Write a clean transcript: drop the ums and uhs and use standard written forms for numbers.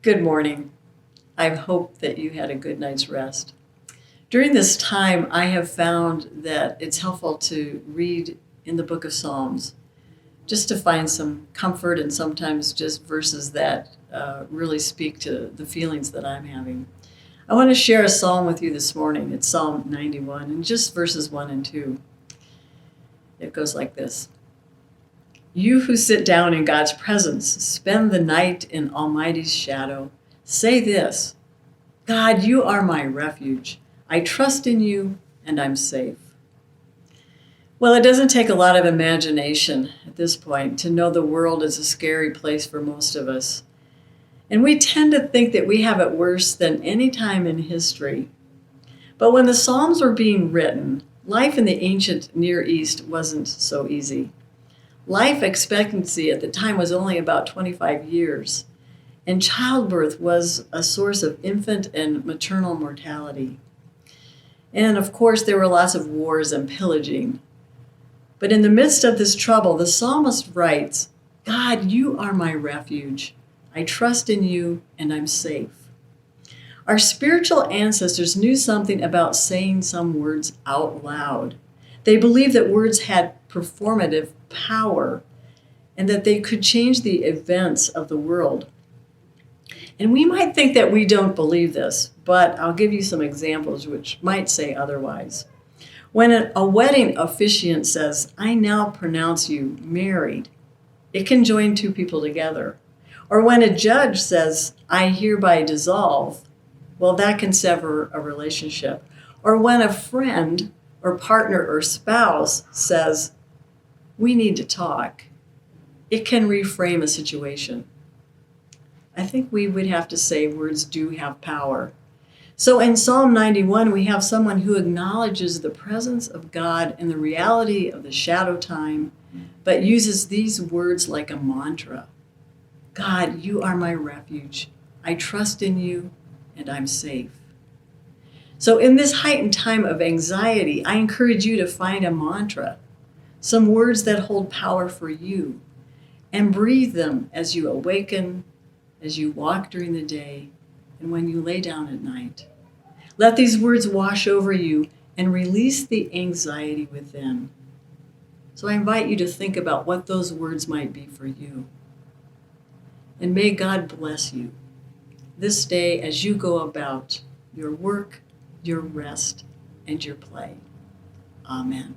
Good morning. I hope that you had a good night's rest. During this time, I have found that it's helpful to read in the book of Psalms just to find some comfort and sometimes just verses that really speak to the feelings that I'm having. I want to share a psalm with you this morning. It's Psalm 91 and just verses 1 and 2. It goes like this. You who sit down in God's presence, spend the night in Almighty's shadow. Say this, God, you are my refuge. I trust in you and I'm safe. Well, it doesn't take a lot of imagination at this point to know the world is a scary place for most of us. And we tend to think that we have it worse than any time in history. But when the Psalms were being written, life in the ancient Near East wasn't so easy. Life expectancy at the time was only about 25 years, and childbirth was a source of infant and maternal mortality. And of course, there were lots of wars and pillaging. But in the midst of this trouble, the psalmist writes, God, you are my refuge. I trust in you and I'm safe. Our spiritual ancestors knew something about saying some words out loud. They believed that words had performative power and that they could change the events of the world. And we might think that we don't believe this, but I'll give you some examples which might say otherwise. When a wedding officiant says, I now pronounce you married, it can join two people together. Or when a judge says, I hereby dissolve, well, that can sever a relationship. Or when a friend or partner or spouse says, we need to talk, it can reframe a situation. I think we would have to say words do have power. So in Psalm 91, we have someone who acknowledges the presence of God and the reality of the shadow time, but uses these words like a mantra. God, you are my refuge. I trust in you and I'm safe. So in this heightened time of anxiety, I encourage you to find a mantra, some words that hold power for you, and breathe them as you awaken, as you walk during the day, and when you lay down at night. Let these words wash over you and release the anxiety within. So I invite you to think about what those words might be for you. And may God bless you this day as you go about your work, your rest, and your play. Amen.